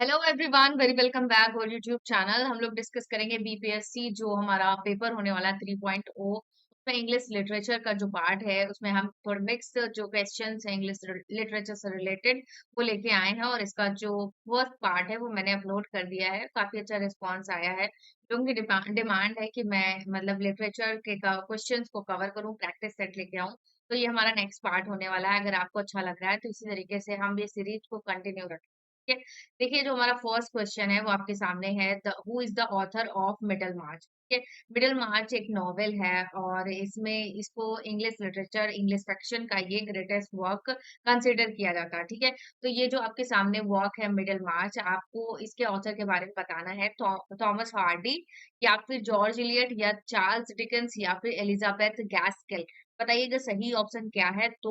Hello everyone, very welcome back और YouTube channel. हम लोग डिस्कस करेंगे बीपीएससी जो हमारा पेपर होने वाला है 3.0। उसमें इंग्लिश लिटरेचर का जो पार्ट है उसमें हम थोड़े मिक्स जो क्वेश्चंस हैं इंग्लिश लिटरेचर से रिलेटेड वो लेके आए हैं। और इसका जो फर्स्ट पार्ट है वो मैंने अपलोड कर दिया है। काफी अच्छा रिस्पांस आया है। लोगों की डिमांड है कि मैं मतलब लिटरेचर के क्वेश्चंस को कवर करूं, प्रैक्टिस सेट लेके आऊं। तो ये हमारा नेक्स्ट पार्ट होने वाला है। अगर आपको अच्छा लग रहा है तो इसी तरीके से हम ये सीरीज को कंटिन्यू रखें। ठीक है। देखिए, जो हमारा फर्स्ट क्वेश्चन है वो आपके सामने है। Who is the author of Middlemarch. ठीक है। मिडल मार्च एक नॉवेल है और इसमें इसको इंग्लिश लिटरेचर इंग्लिश फिक्शन का ये ग्रेटेस्ट वर्क कंसिडर किया जाता है। ठीक है। तो ये जो आपके सामने वर्क है मिडल मार्च, आपको इसके ऑथर के बारे में बताना है। थॉमस हार्डी या फिर जॉर्ज इलियट या चार्ल्स डिकेंस या फिर एलिजाबेथ गैस्केल। बताइएगा सही ऑप्शन क्या है। तो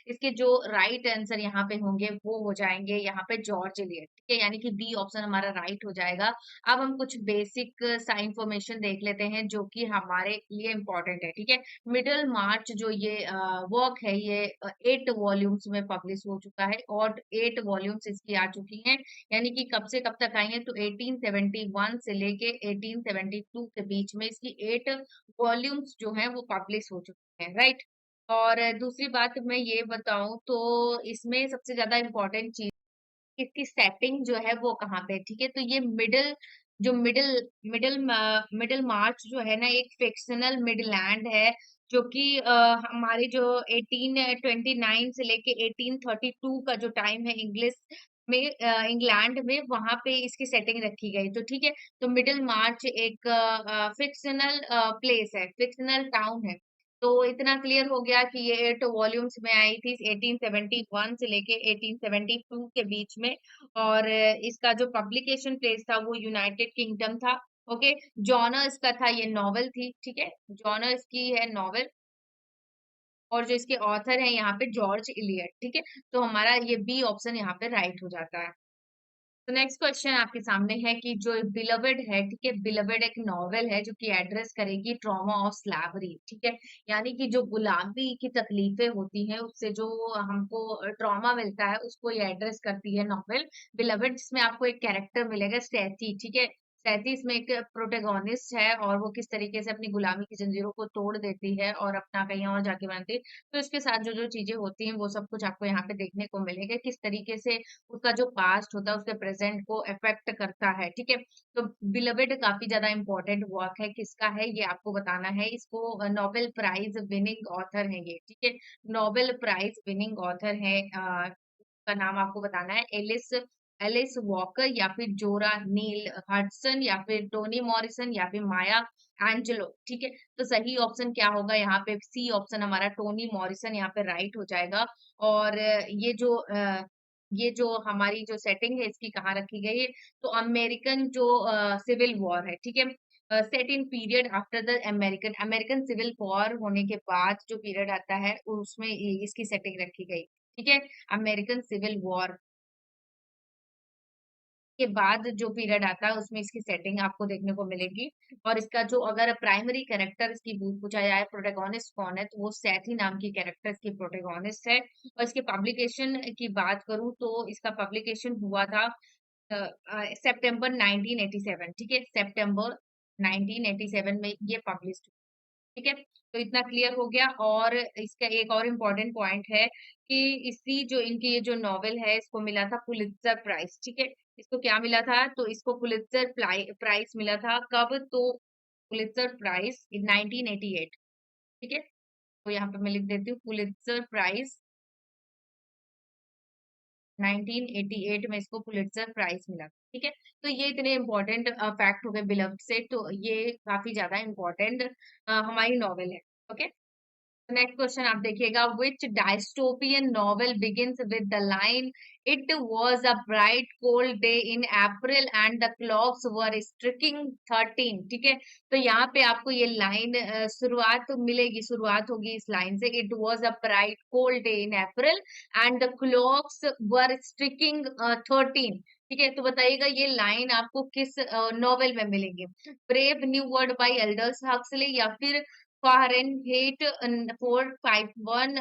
इसके जो राइट आंसर यहाँ पे होंगे वो हो जाएंगे यहाँ पे जॉर्ज इलियट। ठीक है, यानी कि बी ऑप्शन हमारा राइट हो जाएगा। अब हम कुछ बेसिक सा इंफॉर्मेशन देख लेते हैं जो कि हमारे लिए इम्पोर्टेंट है। ठीक है। मिडल मार्च जो ये वर्क है ये 8 वॉल्यूम्स में पब्लिश हो चुका है और 8 वॉल्यूम्स इसकी आ चुकी हैं। यानी कि कब से कब तक आई है तो 1871 से लेके 1872 के बीच में इसकी 8 वॉल्यूम्स जो है वो पब्लिश हो चुकी हैं। राइट। और दूसरी बात मैं ये बताऊं तो इसमें सबसे ज्यादा इम्पोर्टेंट चीज इसकी सेटिंग जो है वो कहाँ पे है। ठीक है। तो ये जो मिडिल मिडिल मिडिल मार्च जो है ना एक फिक्शनल मिडलैंड है जो कि हमारे जो 1829 से लेके 1832 का जो टाइम है इंग्लिश में इंग्लैंड में वहां पे इसकी सेटिंग रखी गई। तो ठीक है। तो मिडिल मार्च एक फिक्शनल प्लेस है, फिक्शनल टाउन है। तो इतना क्लियर हो गया कि ये 8 वॉल्यूम्स में आई थी 1871 से लेके 1872 के बीच में। और इसका जो पब्लिकेशन प्लेस था वो यूनाइटेड किंगडम था। ओके। जॉनर इसका था, ये नॉवेल थी। ठीक है। जॉनर इसकी है नॉवेल। और जो इसके ऑथर है यहाँ पे जॉर्ज इलियट। ठीक है। तो हमारा ये बी ऑप्शन यहाँ पे राइट हो जाता है। तो नेक्स्ट क्वेश्चन आपके सामने है कि जो बिलवेड है, ठीक है, बिलवेड एक नॉवेल है जो कि एड्रेस करेगी ट्रॉमा ऑफ स्लैवरी। ठीक है। यानी कि जो गुलामी की तकलीफें होती हैं उससे जो हमको ट्रॉमा मिलता है उसको ये एड्रेस करती है नॉवेल बिलवेड, जिसमें आपको एक कैरेक्टर मिलेगा स्टैची। ठीक है। स्टैची इसमें एक प्रोटेगोनिस्ट है और वो किस तरीके से अपनी गुलामी की जंजीरों को तोड़ देती है और अपना कहीं और जाके बनती है। तो इसके साथ जो जो चीजें होती हैं वो सब कुछ आपको यहाँ पे देखने को मिलेगा, किस तरीके से उसका जो पास्ट होता है उसके प्रेजेंट को अफेक्ट करता है। ठीक है। तो बिलवेड काफी ज्यादा इंपॉर्टेंट वर्क है। किसका है ये आपको बताना है। इसको नोबेल प्राइज विनिंग ऑथर है ये। ठीक है। नोबेल प्राइज विनिंग ऑथर है। का नाम आपको बताना है। एलिस एलिस वॉकर या फिर जोरा नील हडसन या फिर टोनी मॉरिसन या फिर माया एंजेलो। ठीक है। तो सही ऑप्शन क्या होगा यहाँ पे, सी ऑप्शन हमारा टोनी मॉरिसन यहाँ पे राइट हो जाएगा। और ये जो हमारी जो सेटिंग है इसकी कहाँ रखी गई है तो अमेरिकन जो सिविल वॉर है। ठीक है। Set in period after the American American civil war होने के बाद जो पीरियड आता है उसमें इसकी सेटिंग रखी गई। ठीक है। अमेरिकन सिविल वॉर के बाद जो पीरियड आता है उसमें इसकी सेटिंग आपको देखने को मिलेगी। और इसका जो अगर प्राइमरी कैरेक्टर इसकी पूछा जाए प्रोटेगोनिस्ट कौन है तो वो सैथी नाम की कैरेक्टर इसकी प्रोटेगोनिस्ट है। और इसके पब्लिकेशन की बात करूं तो इसका पब्लिकेशन हुआ था सितंबर 1987। ठीक है। सितंबर 1987 में ये पब्लिश। ठीक है। तो इतना क्लियर हो गया। और इसका एक और इम्पोर्टेंट पॉइंट है कि इसी जो इनकी ये जो नॉवेल है इसको मिला था पुलित्जर प्राइज। ठीक है। इसको क्या मिला था तो इसको पुलित्जर प्राइज मिला था कब तो पुलित्जर प्राइज इन 1988। ठीक है। तो यहाँ पे मैं लिख देती हूँ पुलित्जर प्राइज 1988 में इसको पुलित्जर प्राइज मिला। ठीक है। तो ये इतने इंपॉर्टेंट फैक्ट हो गए बिलव्ड से। तो ये काफी ज्यादा इंपॉर्टेंट हमारी नॉवेल है। ओके। नेक्स्ट क्वेश्चन आप देखिएगा। Which dystopian novel begins with the line it was a bright cold day in April and the clocks were striking 13। ठीक है। तो यहाँ पे आपको ये लाइन शुरुआत मिलेगी, शुरुआत होगी इस लाइन से, it was a bright cold day in April and the clocks were striking 13। ठीक है। तो बताइएगा ये लाइन आपको किस नॉवेल में मिलेगी। Brave new world by elders Huxley या फिर Fahrenheit 451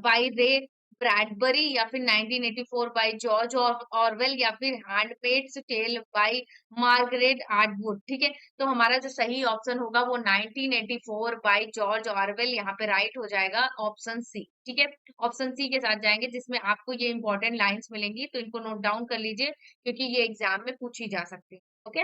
by Ray ब्रैडबरी या फिर 1984 बाय जॉर्ज ऑरवेल या फिर हैंडमेड्स टेल बाय मार्गरेट आटवुड। ठीक है, तो हमारा जो सही ऑप्शन होगा वो 1984 बाय जॉर्ज ऑरवेल यहाँ पे राइट हो जाएगा, ऑप्शन सी। ठीक है, ऑप्शन सी के साथ जाएंगे जिसमें आपको ये इंपॉर्टेंट लाइंस मिलेंगी, तो इनको नोट डाउन कर लीजिए क्योंकि ये एग्जाम में पूछी जा सकती है। ओके,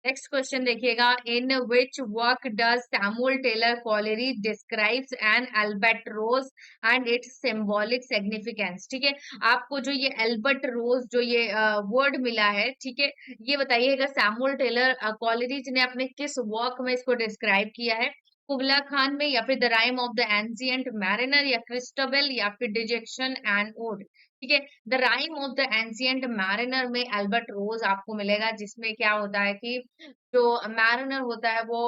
नेक्स्ट क्वेश्चन देखिएगा, in which work does Samuel Taylor Coleridge describes an albatross and its symbolic significance. ठीक है, आपको जो ये अल्बाट्रोस जो ये वर्ड मिला है, ठीक है, ये बताइएगा सैमुअल टेलर कॉलेरीज ने अपने किस वर्क में इसको डिस्क्राइब किया है। कुबला खान में, या फिर the rhyme of the ancient mariner, या क्रिस्टोबेल, या फिर डिजेक्शन एंड ओड। ठीक है, the rhyme of the ancient mariner में अल्बर्ट रोज आपको मिलेगा, जिसमें क्या होता है कि जो मैरिनर होता है वो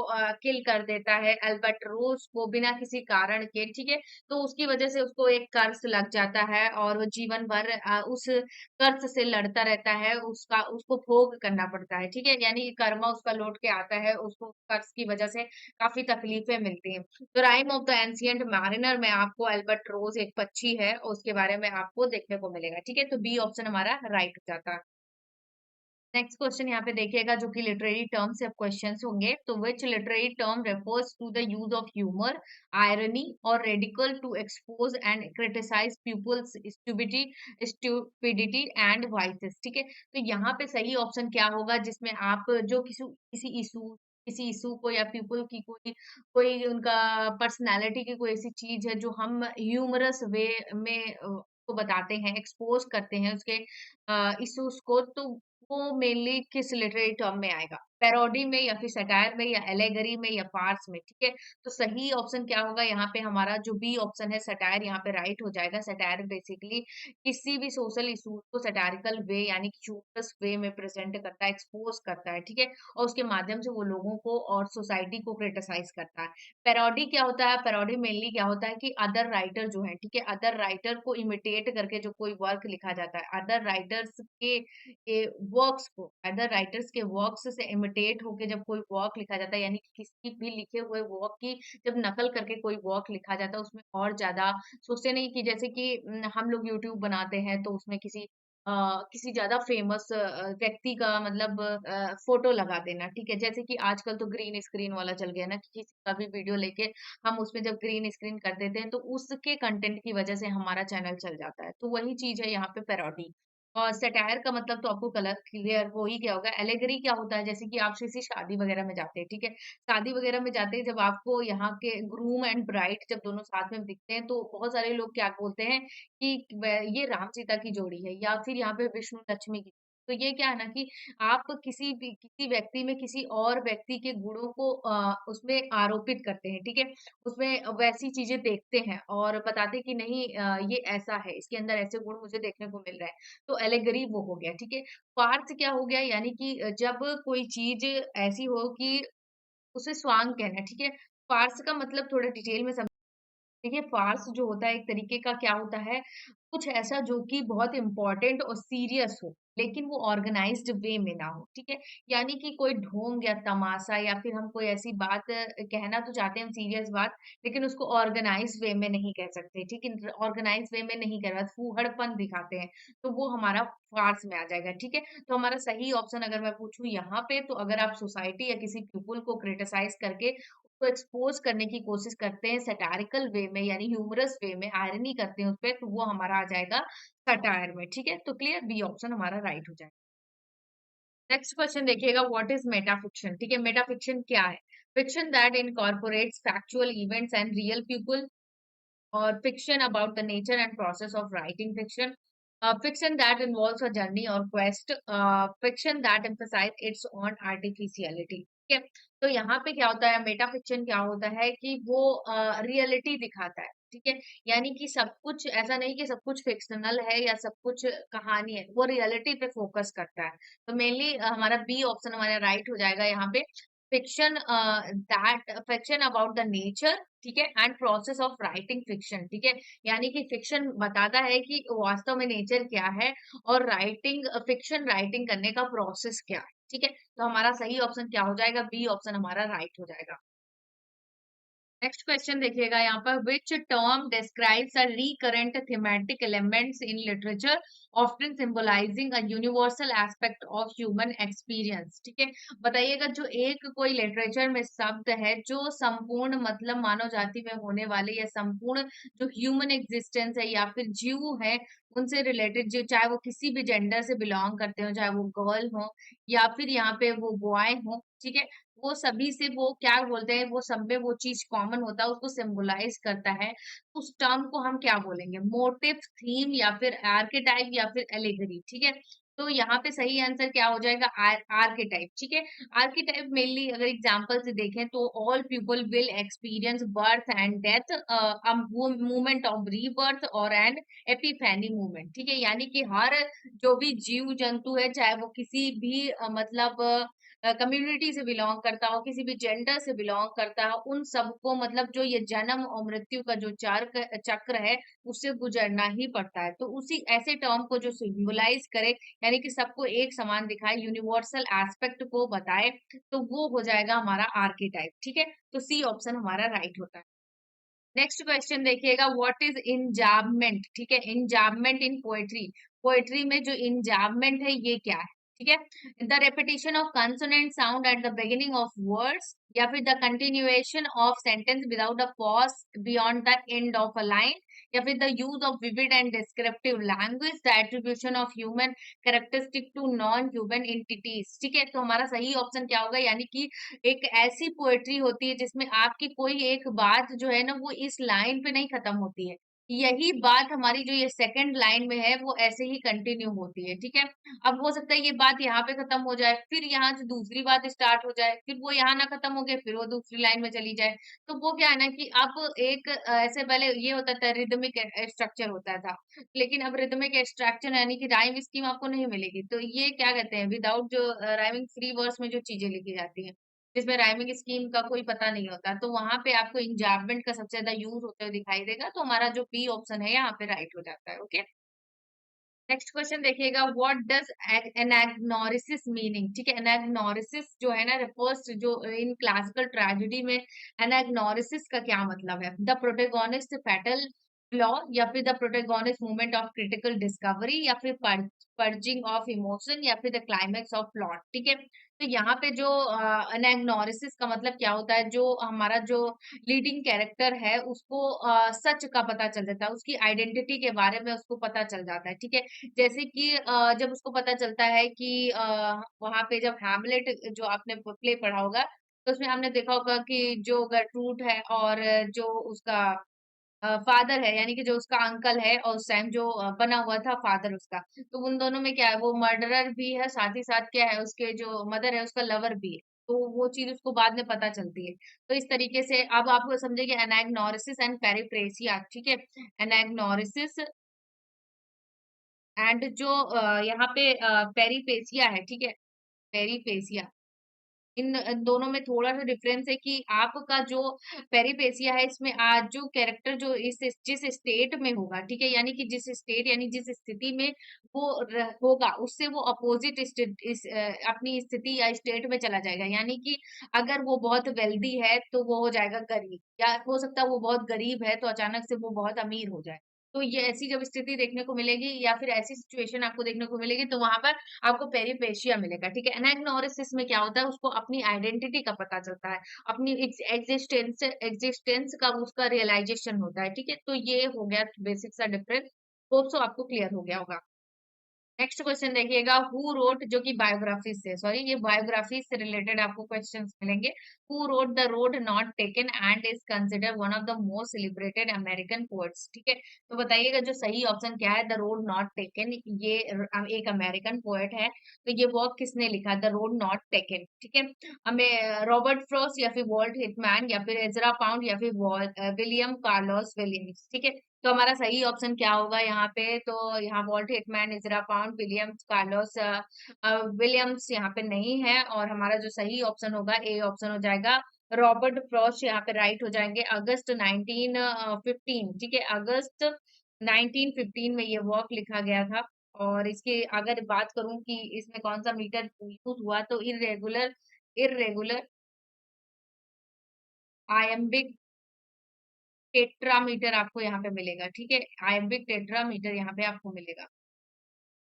किल कर देता है अल्बर्ट रोज को बिना किसी कारण के। ठीक है, तो उसकी वजह से उसको एक कर्ज लग जाता है और वो जीवन भर उस कर्ज से लड़ता रहता है, उसका उसको भोग करना पड़ता है। ठीक है, यानी कि कर्मा उसका लौट के आता है, उसको कर्ज की वजह से काफी तकलीफें मिलती हैं। तो rhyme of the ancient mariner में आपको अल्बर्ट रोज एक पक्षी है, उसके बारे में आपको देखने को मिलेगा। ठीक है, तो बी ऑप्शन हमारा राइट हो जाता है। नेक्स्ट क्वेश्चन यहाँ पे देखिएगा जो कि लिटरेरी टर्म से क्वेश्चंस होंगे, तो which literary term refers to the use of humour, irony और radical to expose and criticise people's stupidity and vices. ठीक है, तो यहाँ पे सही ऑप्शन क्या होगा जिसमें आप जो किसी इशू को या पीपल की कोई कोई उनका पर्सनालिटी की कोई ऐसी चीज है जो हम ह्यूमरस वे में को बताते हैं, एक्सपोज करते हैं उसके इश्यूज को, तो वो मेनली किस लिटरेरी टर्म में आएगा, पैरोडी में या फिर सटायर में या एलेगरी में या फार्स में। ठीक है, तो सही ऑप्शन क्या होगा यहाँ पे हमारा जो बी ऑप्शन है सटायर, यहाँ पे राइट हो जाएगा। सटायर बेसिकली किसी भी सोशल इशू को सटारिकल वे यानी कि ह्यूमरस वे में प्रेजेंट करता है, एक्सपोज करता है। ठीक है, और उसके माध्यम से वो लोगों को और सोसाइटी को क्रिटिसाइज करता है। पैरोडी क्या होता है, पैरोडी मेनली क्या होता है कि अदर राइटर जो है, ठीक है, अदर राइटर को इमिटेट करके जो कोई वर्क लिखा जाता है, अदर राइटर्स के वर्क्स को, अदर राइटर्स के वर्क्स से इमिटेट होके जब कोई वर्क लिखा जाता है, यानी कि किसी भी लिखे हुए वर्क की जब नकल करके कोई वर्क लिखा जाता है, उसमें और ज्यादा सोचते नहीं कि जैसे कि हम लोग यूट्यूब बनाते हैं तो उसमें किसी ज्यादा फेमस व्यक्ति का मतलब फोटो लगा देना। ठीक है, जैसे कि आजकल तो ग्रीन स्क्रीन वाला चल गया ना, कि किसी का भी वीडियो लेके हम उसमें जब ग्रीन स्क्रीन कर देते हैं तो उसके कंटेंट की वजह से हमारा चैनल चल जाता है, तो वही चीज है यहाँ पे पैरोडी। और सटायर का मतलब तो आपको कलर क्लियर हो ही गया होगा। एलेगरी क्या होता है, जैसे कि आप किसी शादी वगैरह में जाते हैं, ठीक है, शादी वगैरह में जाते हैं जब आपको यहाँ के ग्रूम एंड ब्राइड जब दोनों साथ में दिखते हैं तो बहुत सारे लोग क्या बोलते हैं कि ये राम सीता की जोड़ी है या फिर यहाँ पे विष्णु लक्ष्मी की। तो ये क्या है ना कि आप किसी व्यक्ति में किसी और व्यक्ति के गुणों को उसमें आरोपित करते हैं। ठीक है, उसमें वैसी चीजें देखते हैं और बताते हैं कि नहीं ये ऐसा है, इसके अंदर ऐसे गुण मुझे देखने को मिल रहा है, तो एलेगरी वो हो गया। ठीक है, पार्थ क्या हो गया, यानी कि जब कोई चीज ऐसी हो कि उसे स्वांग कहना है। ठीक है, पार्स का मतलब थोड़ा डिटेल में देखिए, फार्स जो होता है एक तरीके का क्या होता है, कुछ ऐसा जो कि बहुत इंपॉर्टेंट और सीरियस हो लेकिन वो ऑर्गेनाइज्ड वे में ना हो। ठीक है, यानी कि कोई ढोंग या तमाशा या फिर हम कोई ऐसी बात कहना तो चाहते हैं सीरियस बात, लेकिन उसको ऑर्गेनाइज वे में नहीं कह सकते। ठीक है, ऑर्गेनाइज वे में नहीं कह रहा, फूहड़पन दिखाते हैं, तो वो हमारा फार्स में आ जाएगा। ठीक है, तो हमारा सही ऑप्शन अगर मैं पूछूं यहाँ पे, तो अगर आप सोसाइटी या किसी पीपुल को क्रिटिसाइज करके को एक्सपोज करने की कोशिश करते हैं सटारिकल वे में यानी ह्यूमरस वे में, आयरनी करते हैं उस पे, तो वो हमारा आ जाएगा सटायर में। ठीक है, तो क्लियर, बी ऑप्शन हमारा राइट हो जाएगा। नेक्स्ट क्वेश्चन देखिएगा, व्हाट इज मेटाफिक्शन। ठीक है, मेटाफिक्शन क्या है, fiction that incorporates factual events and real people, or fiction about the nature and process of writing fiction, fiction that involves a journey or quest, fiction that emphasize its own artificiality। ठीक है, तो यहाँ पे क्या होता है, Meta fiction क्या होता है कि वो रियलिटी दिखाता है। ठीक है, यानी कि सब कुछ ऐसा नहीं कि सब कुछ फिक्शनल है या सब कुछ कहानी है, वो रियलिटी पे फोकस करता है। तो मेनली हमारा बी ऑप्शन हमारा राइट हो जाएगा यहाँ पे, fiction that fiction about the nature, ठीक है, and process of writing fiction. ठीक है, यानी कि फिक्शन बताता है कि वास्तव में नेचर क्या है और राइटिंग फिक्शन राइटिंग करने का प्रोसेस क्या है। ठीक है, तो हमारा सही ऑप्शन क्या हो जाएगा, बी ऑप्शन हमारा राइट हो जाएगा। नेक्स्ट क्वेश्चन देखिएगा यहाँ पर, which term describes a recurrent thematic elements in literature often symbolising a universal aspect of human experience. ठीक है, बताइएगा जो एक कोई लिटरेचर में शब्द है जो संपूर्ण मतलब मानव जाति में होने वाले या संपूर्ण जो ह्यूमन एग्जिस्टेंस है या फिर जीव है उनसे रिलेटेड, जो चाहे वो किसी भी जेंडर से बिलोंग करते हो, चाहे वो गर्ल हो या फिर यहाँ पे वो बॉय हो, ठीक है, वो सभी से वो क्या बोलते हैं, वो सब में वो चीज कॉमन होता है, उसको सिंबलाइज करता है। उस टर्म को हम क्या बोलेंगे, मोटिव, थीम या फिर आर्केटाइप या फिर एलिगरी। ठीक है, तो यहाँ पे सही आंसर क्या हो जाएगा, आर्केटाइप। ठीक है, आर्केटाइप मेनली अगर एग्जांपल से देखें तो all people will experience birth and death, movement of rebirth और एन एपिफेनी मूवमेंट। ठीक है, यानी कि हर जो भी जीव जंतु है, चाहे वो किसी भी मतलब कम्युनिटी से बिलोंग करता हो, किसी भी जेंडर से बिलोंग करता हो, उन सबको मतलब जो ये जन्म और मृत्यु का जो चक्र चक्र है उससे गुजरना ही पड़ता है। तो उसी ऐसे टर्म को जो सिंबलाइज करे, यानी कि सबको एक समान दिखाए, यूनिवर्सल एस्पेक्ट को बताए, तो वो हो जाएगा हमारा आर्केटाइप। ठीक है, तो सी ऑप्शन हमारा राइट होता है। नेक्स्ट क्वेश्चन देखिएगा, व्हाट इज इंजाबमेंट। ठीक है, इंजाबमेंट इन पोएट्री, पोएट्री में जो इंजाबमेंट है ये क्या है। ठीक है, the repetition of consonant sound at the beginning of words या फिर the continuation of sentence without a pause beyond the end of a line या फिर the use of vivid and descriptive language, the attribution of human characteristic to non human entities. ठीक है, तो हमारा सही option क्या होगा, यानी कि एक ऐसी पोएट्री होती है जिसमें आपकी कोई एक बात जो है ना वो इस लाइन पे नहीं खत्म होती है, यही बात हमारी जो ये सेकंड लाइन में है वो ऐसे ही कंटिन्यू होती है। ठीक है, अब हो सकता है ये बात यहाँ पे खत्म हो जाए, फिर यहाँ से दूसरी बात स्टार्ट हो जाए, फिर वो यहाँ ना खत्म हो गए, फिर वो दूसरी लाइन में चली जाए। तो वो क्या है ना कि अब एक ऐसे पहले ये होता था रिदमिक स्ट्रक्चर होता था, लेकिन अब रिदमिक स्ट्रक्चर यानी कि राइम स्कीम आपको नहीं मिलेगी, तो ये क्या कहते हैं, विदाउट जो राइमिंग फ्री वर्ड्स में जो चीजें लिखी जाती हैं जिसमें राइमिंग स्कीम का कोई पता नहीं होता, तो वहां पे आपको इंजार्बमेंट का सबसे ज्यादा यूज होते हुए दिखाई देगा, तो हमारा जो बी ऑप्शन है यहाँ पे राइट हो जाता है। ओके, नेक्स्ट क्वेश्चन देखिएगा, व्हाट डज एनाग्नोरिसिस मीनिंग। ठीक है, एनाग्नोरिसिस जो है ना रिफर्स जो इन क्लासिकल ट्रेजेडी में एनाग्नोरिसिस का क्या मतलब है, द प्रोटेगोनिस्ट फैटल फ्लॉ या फिर the protagonist movement of critical discovery या फिर पर्जिंग ऑफ इमोशन या फिर द क्लाइमेक्स ऑफ प्लॉट। ठीक है, तो यहाँ पे जो एनाग्नोरिसिस का मतलब क्या होता है, जो हमारा जो लीडिंग कैरेक्टर है उसको सच का पता चल जाता है, उसकी आइडेंटिटी के बारे में उसको पता चल जाता है। ठीक है, जैसे कि जब उसको पता चलता है कि वहां पे जब हैमलेट जो आपने प्ले पढ़ा होगा तो उसमें हमने देखा होगा कि जो गर्ट्रूड है और जो उसका फादर है, यानी कि जो उसका अंकल है और उस टाइम जो बना हुआ था फादर उसका, तो उन दोनों में क्या है, वो मर्डरर भी है, साथ ही साथ क्या है उसके जो मदर है उसका लवर भी है, तो वो चीज उसको बाद में पता चलती है। तो इस तरीके से अब आपको समझेंगे एनाग्नोरिसिस एंड पेरिप्रेसिया। ठीक है, एनाग्नोरिसिस एंड जो यहाँ पे पेरिपेसिया है। ठीक है, पेरिपेसिया, इन दोनों में थोड़ा सा डिफरेंस है कि आपका जो पेरिपेसिया है इसमें आज जो कैरेक्टर जो इस जिस स्टेट में होगा, ठीक है, यानी कि जिस स्टेट यानी जिस स्थिति में वो होगा उससे वो अपोजिट अपनी स्थिति या स्टेट में चला जाएगा, यानी कि अगर वो बहुत वेल्दी है तो वो हो जाएगा गरीब, या हो सकता है वो बहुत गरीब है तो अचानक से वो बहुत अमीर हो जाए। तो ये ऐसी जब स्थिति देखने को मिलेगी या फिर ऐसी सिचुएशन आपको देखने को मिलेगी तो वहां पर आपको पेरिपेशिया मिलेगा। ठीक है, एनाग्नोरिसिस में क्या होता है, उसको अपनी आइडेंटिटी का पता चलता है, अपनी एग्जिस्टेंस एग्जिस्टेंस का उसका रियलाइजेशन होता है। ठीक है, तो ये हो गया बेसिक सा डिफरेंस, होप सो आपको क्लियर हो गया होगा। नेक्स्ट क्वेश्चन देखिएगा, हु रोट, जो कि बायोग्राफी से सॉरी ये बायोग्राफी से रिलेटेड आपको क्वेश्चंस मिलेंगे। Who wrote the road not taken and is consider one of the most celebrated American poets. ठीक है, तो बताइएगा जो सही ऑप्शन क्या है, द रोड नॉट टेकन, ये एक अमेरिकन पोएट है, तो ये वर्क किसने लिखा, द रोड नॉट टेकन। ठीक है, हमें रॉबर्ट फ्रॉस्ट या फिर वॉल्ट हिटमैन या फिर एजरा पाउंड या फिर विलियम कार्लोस विलियम्स। ठीक है, तो हमारा सही ऑप्शन क्या होगा यहाँ पे, तो यहाँ Walt Whitman, Ezra Pound, Williams Carlos Williams यहाँ पे नहीं है, और हमारा जो सही ऑप्शन होगा ए ऑप्शन हो जाएगा, रॉबर्ट फ्रॉस्ट यहाँ पे राइट हो जाएंगे, अगस्त 1915। ठीक है, अगस्त 1915 में ये वर्क लिखा गया था। और इसकी अगर बात करूं कि इसमें कौन सा मीटर यूज हुआ, तो इरेगुलर, इरेगुलर, आयम्बिक टेट्रामीटर आपको यहाँ पे मिलेगा, ठीक है, आयम्बिक टेट्रामीटर यहाँ पे आपको मिलेगा।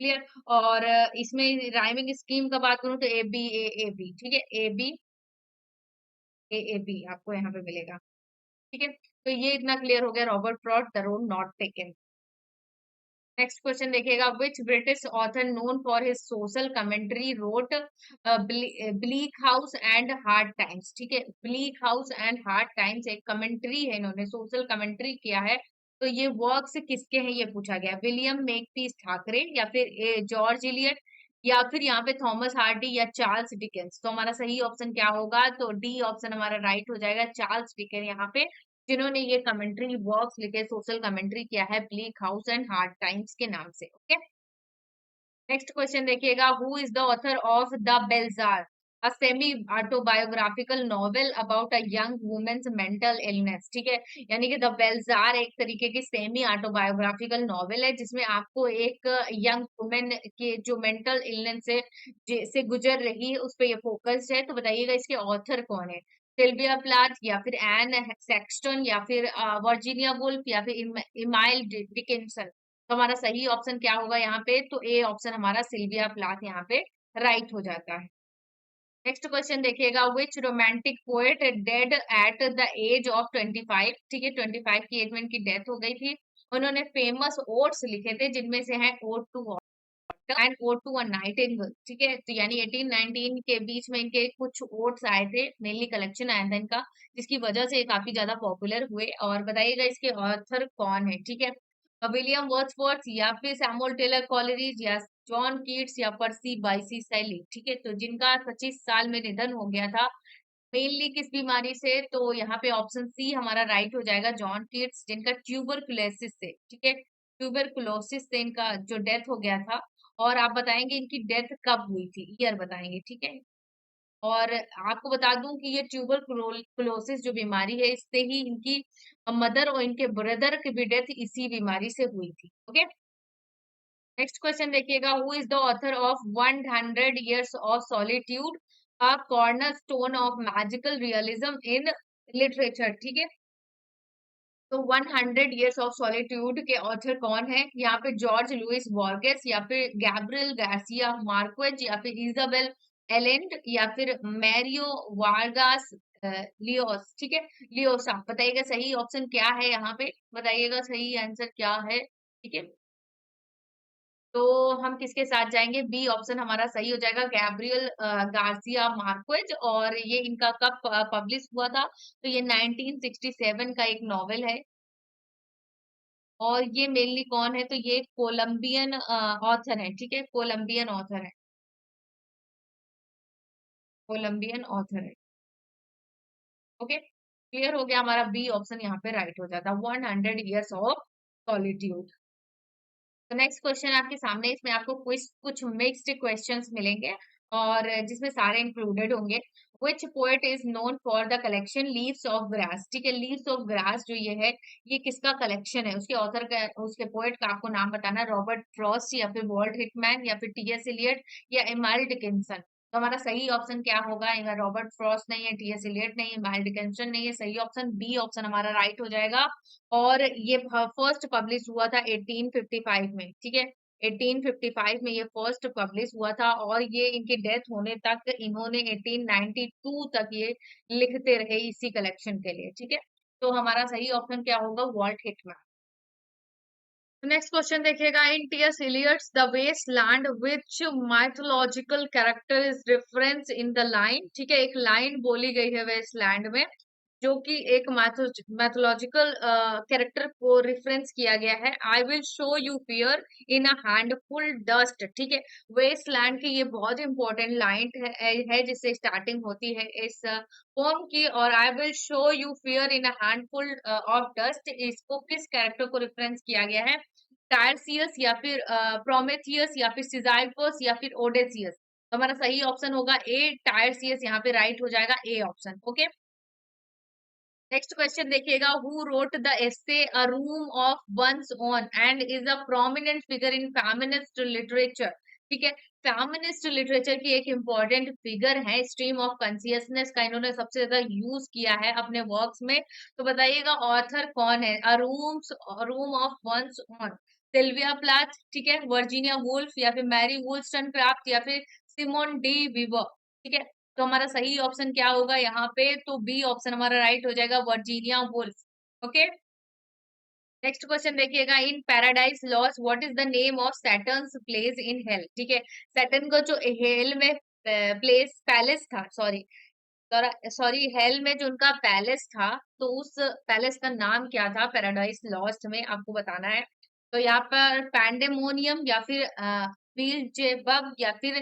क्लियर। और इसमें राइमिंग स्कीम का बात करूं तो ए बी ए बी, ठीक है, ए बी ए बी आपको यहाँ पे मिलेगा, ठीक है। तो ये इतना क्लियर हो गया, Robert Frost the road not taken. Next question देखिएगा, which British author known for his social commentary wrote Bleak House and Hard Times, ठीक है, Bleak House and Hard Times एक कमेंट्री है, इन्होंने सोशल कमेंट्री किया है। तो ये वर्क्स किसके हैं ये पूछा गया, विलियम मेकपीस ठाकरे या फिर जॉर्ज इलियट या फिर यहाँ पे थॉमस हार्डी या चार्ल्स डिकेंस। तो हमारा सही ऑप्शन क्या होगा, तो डी ऑप्शन हमारा राइट हो जाएगा, चार्ल्स डिकेंस यहाँ पे, जिन्होंने ये कमेंट्री वर्क्स लिखे, सोशल कमेंट्री किया है Bleak House and Hard Times के नाम से। ओके, नेक्स्ट क्वेश्चन देखिएगा, who is the author of the Bell Jar, a semi autobiographical novel about a young women's mental illness, ठीक है। यानी कि द बेलजार एक तरीके की सेमी ऑटोबायोग्राफिकल नॉवेल है जिसमें आपको एक यंग वुमेन के जो मेंटल इलनेस से गुजर रही है उस पर ये फोकस है। तो बताइएगा इसके ऑथर कौन है, सिल्विया प्लाथ या फिर एन सेक्सटन या फिर वर्जीनिया वुल्फ या फिर इमाइल डिकिंसन। तो हमारा सही ऑप्शन क्या होगा यहाँ पे, तो ए ऑप्शन हमारा सिल्विया प्लाथ यहाँ पे राइट हो जाता है। नेक्स्ट क्वेश्चन देखिएगा, which romantic poet died at the age of 25, ठीक है, 25 की एज में इनकी डेथ हो गई थी। उन्होंने फेमस ओड्स लिखे थे जिनमें से है ode to and ode to a nightingale, ठीक है। तो यानी 1819 के बीच में इनके कुछ ओड्स आए थे, मेनली कलेक्शन आया था इनका, जिसकी वजह से ये काफी ज्यादा पॉपुलर हुए। और बताइएगा इसके ऑथर कौन है, ठीक है, विलियम वर्ड्सवर्थ या फिर सैमुअल टेलर कॉलेरिज या जॉन कीट्स या पर्सी बाइसी शैली, ठीक है। तो जिनका 25 साल में निधन हो गया था, मेनली किस बीमारी से, तो यहाँ पे ऑप्शन सी हमारा राइट हो जाएगा, जॉन कीट्स, जिनका ट्यूबरकुलोसिस से, ठीक है, ट्यूबरकुलोसिस से इनका जो डेथ हो गया था। और आप बताएंगे इनकी डेथ कब हुई थी, ईयर बताएंगे, ठीक है। और आपको बता दूं कि ये ट्यूबरकुलोसिस जो बीमारी है इससे ही इनकी मदर और इनके ब्रदर की भी डेथ इसी बीमारी से हुई थी। ओके, नेक्स्ट क्वेश्चन देखिएगा, who is the author of 100 years of solitude, a cornerstone of magical realism in literature, ठीक है। तो 100 इयर्स ऑफ सॉलिट्यूड के ऑथर कौन है, यहाँ पे जॉर्ज लुइस बॉर्गेस या फिर गैब्रियल गार्सिया मार्क्वेज या फिर इजाबेल एलेंड या फिर मैरियो वार्गास लियोस, ठीक है, लियोसा। बताइएगा सही ऑप्शन क्या है, यहाँ पे बताइएगा सही आंसर क्या है, ठीक है। तो हम किसके साथ जाएंगे, बी ऑप्शन हमारा सही हो जाएगा, गैब्रियल गार्सिया मार्क्वेज। और ये इनका कब पब्लिश हुआ था, तो ये 1967 का एक नॉवेल है। और ये मेनली कौन है, तो ये कोलंबियन ऑथर है, ठीक है, कोलंबियन ऑथर है, कोलंबियन ऑथर है। ओके, क्लियर हो गया, हमारा बी ऑप्शन यहाँ पे राइट हो जाता, 100 इयर्स ऑफ सॉलिट्यूड। तो नेक्स्ट क्वेश्चन आपके सामने, इसमें आपको कुछ मिक्स्ड क्वेश्चंस मिलेंगे और जिसमें सारे इंक्लूडेड होंगे। Which poet is known for the collection Leaves of Grass, ठीक है, लीव्स ऑफ ग्रास जो ये है ये किसका कलेक्शन है, उसके ऑथर का, उसके पोएट का आपको नाम बताना, रॉबर्ट फ्रॉस्ट या फिर वॉल्ट हिटमैन या फिर टी एस इलियट या इमाइल डिकिंसन। तो हमारा सही ऑप्शन क्या होगा, यहाँ रॉबर्ट फ्रॉस्ट नहीं है, टी एस इलियट नहीं है, इमाइल डिकिंसन नहीं है, सही ऑप्शन बी ऑप्शन हमारा राइट हो जाएगा। और ये फर्स्ट पब्लिश हुआ था 1855 में, ठीक है, 1855 में ये फर्स्ट पब्लिश हुआ था। और ये इनकी डेथ होने तक इन्होंने 1892 तक ये लिखते रहे इसी कलेक्शन के लिए, ठीक है। तो हमारा सही ऑप्शन क्या होगा, वॉल्ट हिटमैन। नेक्स्ट क्वेश्चन देखिएगा, in T S. Eliot's the Waste Land which mythological character is reference in the line, ठीक है, एक लाइन बोली गई है वेस्ट लैंड में जो कि एक मैथोलॉजिकल कैरेक्टर को रेफरेंस किया गया है, I will show you fear in a handful dust, ठीक है। वेस्ट लैंड की ये बहुत इंपॉर्टेंट लाइन है जिससे स्टार्टिंग होती है इस पोम की। और I will show you fear in a handful of dust, इसको किस कैरेक्टर को रेफरेंस किया गया है, टायरसियस या फिर प्रोमेथियस या फिर सिजाइफस या फिर ओडेसियस। तो हमारा सही ऑप्शन होगा ए, टायरसियस यहाँ पे राइट हो जाएगा, A option. Okay, next question देखिएगा, who wrote the essay a room of one's own and is a prominent figure in feminist literature, ठीक है। फेमिनिस्ट लिटरेचर की एक इम्पॉर्टेंट फिगर है, स्ट्रीम ऑफ कॉन्शियसनेस का इन्होंने सबसे ज्यादा यूज किया है अपने वर्क्स में। तो बताइएगा ऑथर कौन है? A room of one's own, Sylvia Plath, ठीक है, वर्जीनिया वुल्फ, या फिर मैरी वुllstonecraft, या फिर सिमोन डी वीवर, ठीक है। तो हमारा सही ऑप्शन क्या होगा यहाँ पे? तो बी ऑप्शन हमारा राइट हो जाएगा, Virginia Woolf. Okay, next question देखिएगा, in Paradise Lost what is the name of Saturn's place in hell, ठीक है। सैटर्न का जो हेल में प्लेस पैलेस था, सॉरी सॉरी, हेल में जो उनका पैलेस था, तो उस पैलेस का नाम क्या था पैराडाइज लॉस्ट में, आपको बताना है। तो यहाँ पर पैंडेमोनियम, या फिर बीलजेबब, या फिर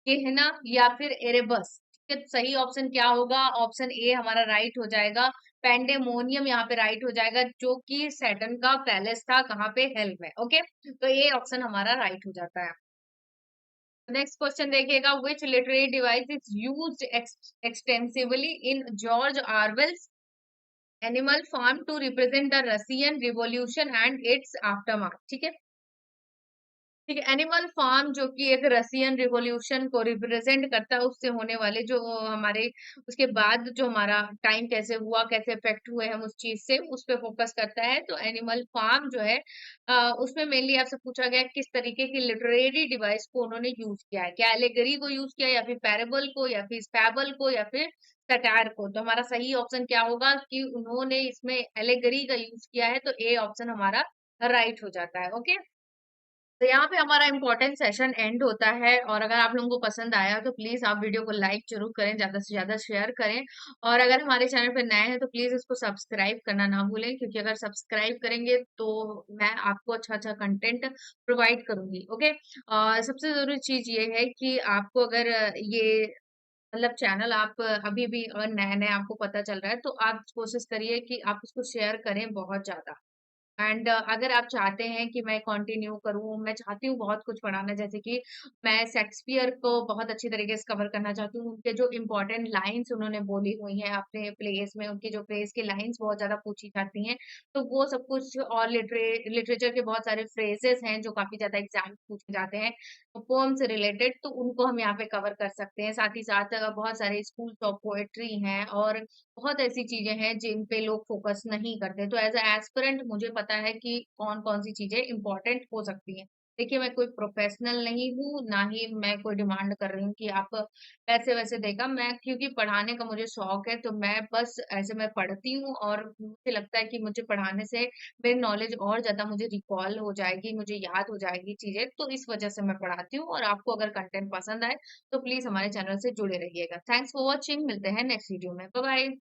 गेहना, या फिर एरेबस, ठीक है। तो सही ऑप्शन क्या होगा? ऑप्शन ए हमारा राइट हो जाएगा, पेंडेमोनियम यहाँ पे राइट हो जाएगा, जो कि सैटर्न का पैलेस था, कहाँ पे? हेल में। ओके, तो ये ऑप्शन हमारा राइट हो जाता है। नेक्स्ट क्वेश्चन देखिएगा, which literary device is used extensively in George Orwell's Animal Farm to represent the Russian revolution and its aftermath, ठीक है। ठीक है, एनिमल फार्म जो कि एक रशियन रिवॉल्यूशन को रिप्रेजेंट करता है, उससे होने वाले जो हमारे उसके बाद जो हमारा टाइम कैसे हुआ, कैसे इफेक्ट हुए हम उस चीज से, उस पे फोकस करता है। तो एनिमल फार्म जो है उसमें मेनली आपसे पूछा गया किस तरीके की लिटरेरी डिवाइस को उन्होंने यूज किया है, क्या एलेगरी को यूज किया, या फिर पैरेबल को, या फिर फैबल को, या फिर सटायर को। तो हमारा सही ऑप्शन क्या होगा कि उन्होंने इसमें एलेगरी का यूज किया है, तो ए ऑप्शन हमारा राइट हो जाता है। ओके, तो यहाँ पे हमारा इम्पोर्टेंट सेशन एंड होता है, और अगर आप लोगों को पसंद आया तो प्लीज आप वीडियो को लाइक जरूर करें, ज्यादा से ज्यादा शेयर करें, और अगर हमारे चैनल पर नए हैं तो प्लीज इसको सब्सक्राइब करना ना भूलें, क्योंकि अगर सब्सक्राइब करेंगे तो मैं आपको अच्छा अच्छा कंटेंट प्रोवाइड करूंगी। ओके, और सबसे जरूरी चीज ये है कि आपको अगर ये मतलब चैनल आप अभी भी और नए नए आपको पता चल रहा है, तो आप कोशिश करिए कि आप उसको शेयर करें बहुत ज्यादा। एंड अगर आप चाहते हैं कि मैं कंटिन्यू करूं, मैं चाहती हूँ बहुत कुछ पढ़ाना, जैसे कि मैं शेक्सपियर को बहुत अच्छी तरीके से कवर करना चाहती हूँ, उनके जो इम्पोर्टेंट लाइंस उन्होंने बोली हुई हैं अपने प्लेस में, उनकी जो प्लेस की लाइंस बहुत ज्यादा पूछी जाती हैं, तो वो सब कुछ, और लिटरेचर के बहुत सारे फ्रेजेस हैं जो काफी ज्यादा एग्जाम पूछे जाते हैं, पोम से रिलेटेड, तो उनको हम यहाँ पे कवर कर सकते हैं। साथ ही साथ बहुत सारे स्कूल्स ऑफ पोएट्री हैं, और बहुत ऐसी चीजें हैं जिन पे लोग फोकस नहीं करते। तो एज अ एस्पिरेंट मुझे पता है कि कौन कौन सी चीजें इंपॉर्टेंट हो सकती हैं। देखिए, मैं कोई प्रोफेशनल नहीं हूँ, ना ही मैं कोई डिमांड कर रही हूँ कि आप पैसे वैसे देगा। मैं क्योंकि पढ़ाने का मुझे शौक है, तो मैं बस ऐसे मैं पढ़ती हूँ, और मुझे लगता है कि मुझे पढ़ाने से मेरी नॉलेज और ज्यादा मुझे रिकॉल हो जाएगी, मुझे याद हो जाएगी चीजें, तो इस वजह से मैं पढ़ाती हूँ। और आपको अगर कंटेंट पसंद आए तो प्लीज हमारे चैनल से जुड़े रहिएगा। थैंक्स फॉर वॉचिंग, मिलते हैं नेक्स्ट वीडियो में, बाय बाय।